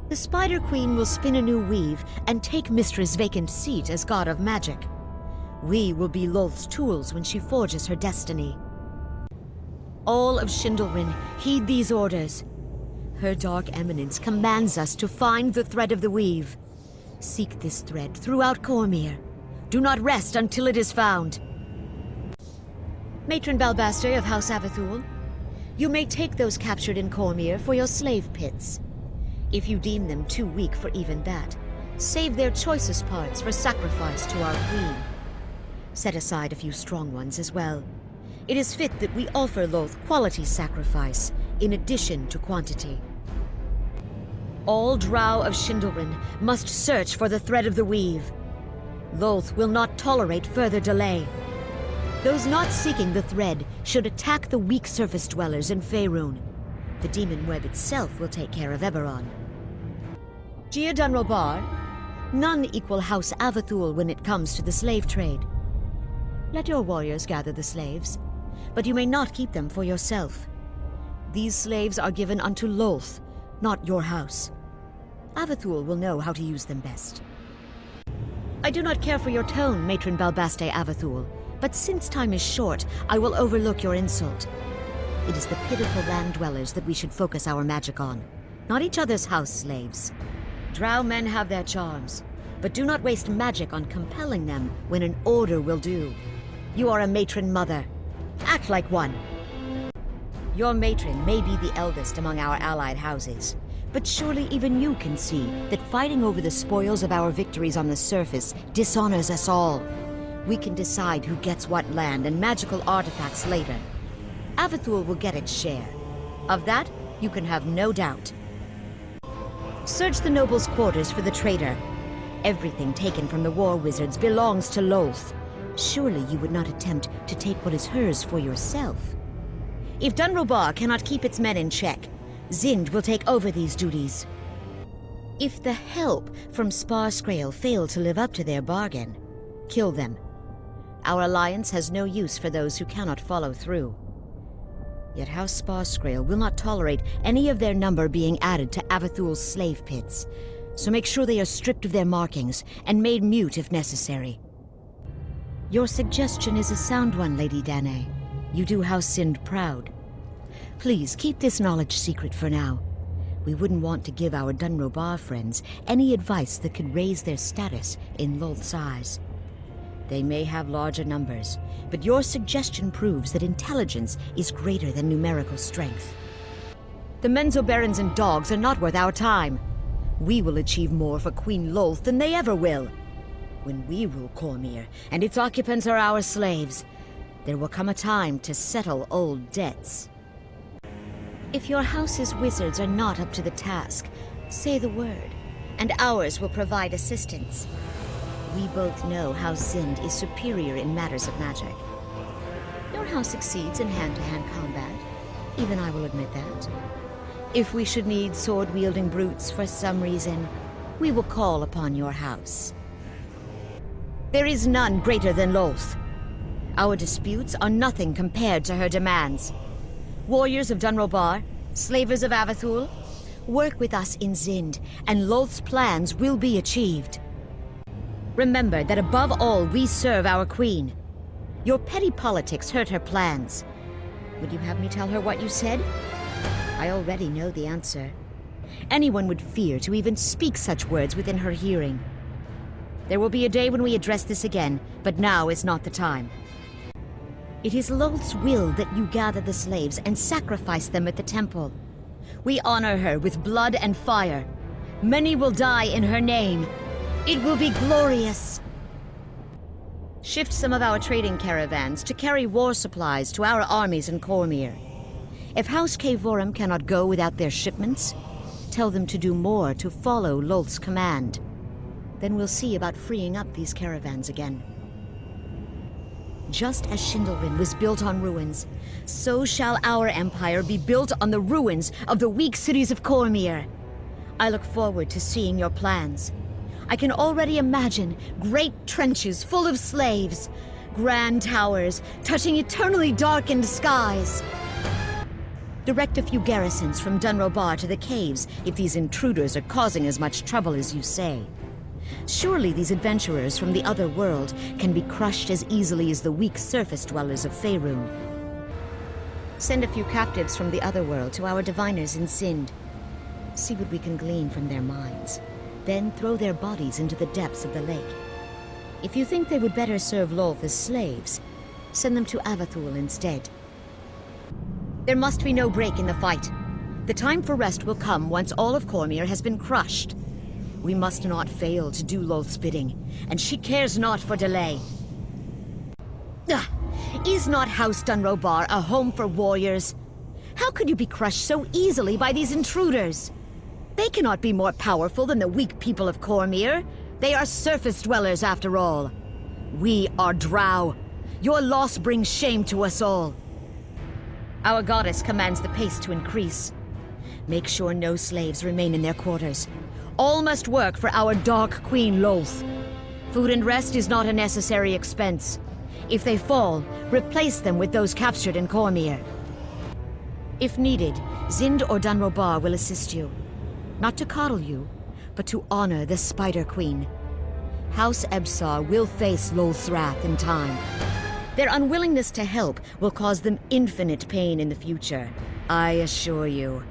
The Spider Queen will spin a new weave and take Mistra's vacant seat as god of magic. We will be Lolth's tools when she forges her destiny. All of Sschindylryn heed these orders. Her dark eminence commands us to find the thread of the weave. Seek this thread throughout Cormyr. Do not rest until it is found. Matron Balbaste of House Avathul, you may take those captured in Cormyr for your slave pits. If you deem them too weak for even that, save their choicest parts for sacrifice to our queen. Set aside a few strong ones as well. It is fit that we offer Lolth quality sacrifice, in addition to quantity. All drow of Sschindylryn must search for the thread of the weave. Lolth will not tolerate further delay. Those not seeking the thread should attack the weak surface dwellers in Faerun. The demon web itself will take care of Eberron. Gia Dunrobar, none equal House Avathul when it comes to the slave trade. Let your warriors gather the slaves, but you may not keep them for yourself. These slaves are given unto Lolth, not your house. Avathul will know how to use them best. I do not care for your tone, Matron Balbaste Avathul, but since time is short, I will overlook your insult. It is the pitiful land dwellers that we should focus our magic on, not each other's house slaves. Drow men have their charms, but do not waste magic on compelling them when an order will do. You are a matron mother. Act like one. Your matron may be the eldest among our allied houses, but surely even you can see that fighting over the spoils of our victories on the surface dishonors us all. We can decide who gets what land and magical artifacts later. Avathul will get its share. Of that, you can have no doubt. Search the nobles' quarters for the traitor. Everything taken from the war wizards belongs to Lolth. Surely you would not attempt to take what is hers for yourself. If Dunrobar cannot keep its men in check, Zind will take over these duties. If the help from Sparscrael fail to live up to their bargain, kill them. Our alliance has no use for those who cannot follow through. Yet House Sparscrael will not tolerate any of their number being added to Avathul's slave pits, so make sure they are stripped of their markings and made mute if necessary. Your suggestion is a sound one, Lady Danae. You do House Sind proud. Please keep this knowledge secret for now. We wouldn't want to give our Dunrobar friends any advice that could raise their status in Lolth's eyes. They may have larger numbers, but your suggestion proves that intelligence is greater than numerical strength. The Menzoberrans and dogs are not worth our time. We will achieve more for Queen Lolth than they ever will. When we rule Cormyr, and its occupants are our slaves, there will come a time to settle old debts. If your house's wizards are not up to the task, say the word, and ours will provide assistance. We both know House Sind is superior in matters of magic. Your house succeeds in hand-to-hand combat. Even I will admit that. If we should need sword-wielding brutes for some reason, we will call upon your house. There is none greater than Lolth. Our disputes are nothing compared to her demands. Warriors of Dunrobar, slavers of Avathul, work with us in Zind, and Lolth's plans will be achieved. Remember that above all, we serve our queen. Your petty politics hurt her plans. Would you have me tell her what you said? I already know the answer. Anyone would fear to even speak such words within her hearing. There will be a day when we address this again, but now is not the time. It is Lolth's will that you gather the slaves and sacrifice them at the temple. We honor her with blood and fire. Many will die in her name. It will be glorious. Shift some of our trading caravans to carry war supplies to our armies in Cormyr. If House Kavorum cannot go without their shipments, tell them to do more to follow Lolth's command. Then we'll see about freeing up these caravans again. Just as Sschindylryn was built on ruins, so shall our empire be built on the ruins of the weak cities of Cormyr. I look forward to seeing your plans. I can already imagine great trenches full of slaves, grand towers touching eternally darkened skies. Direct a few garrisons from Dunrobar to the caves if these intruders are causing as much trouble as you say. Surely these adventurers from the other world can be crushed as easily as the weak surface dwellers of Faerun. Send a few captives from the other world to our diviners in Sind. See what we can glean from their minds. Then throw their bodies into the depths of the lake. If you think they would better serve Lolth as slaves, send them to Avathul instead. There must be no break in the fight. The time for rest will come once all of Cormyr has been crushed. We must not fail to do Lolth's bidding, and she cares not for delay. Is not House Dunrobar a home for warriors? How could you be crushed so easily by these intruders? They cannot be more powerful than the weak people of Cormyr. They are surface dwellers after all. We are Drow. Your loss brings shame to us all. Our goddess commands the pace to increase. Make sure no slaves remain in their quarters. All must work for our Dark Queen Lolth. Food and rest is not a necessary expense. If they fall, replace them with those captured in Cormyr. If needed, Zind or Dunrobar will assist you. Not to coddle you, but to honor the Spider Queen. House Ebsar will face Lolth's wrath in time. Their unwillingness to help will cause them infinite pain in the future, I assure you.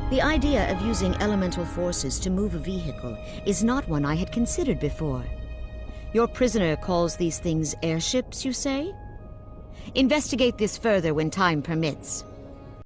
The idea of using elemental forces to move a vehicle is not one I had considered before. Your prisoner calls these things airships, you say? Investigate this further when time permits.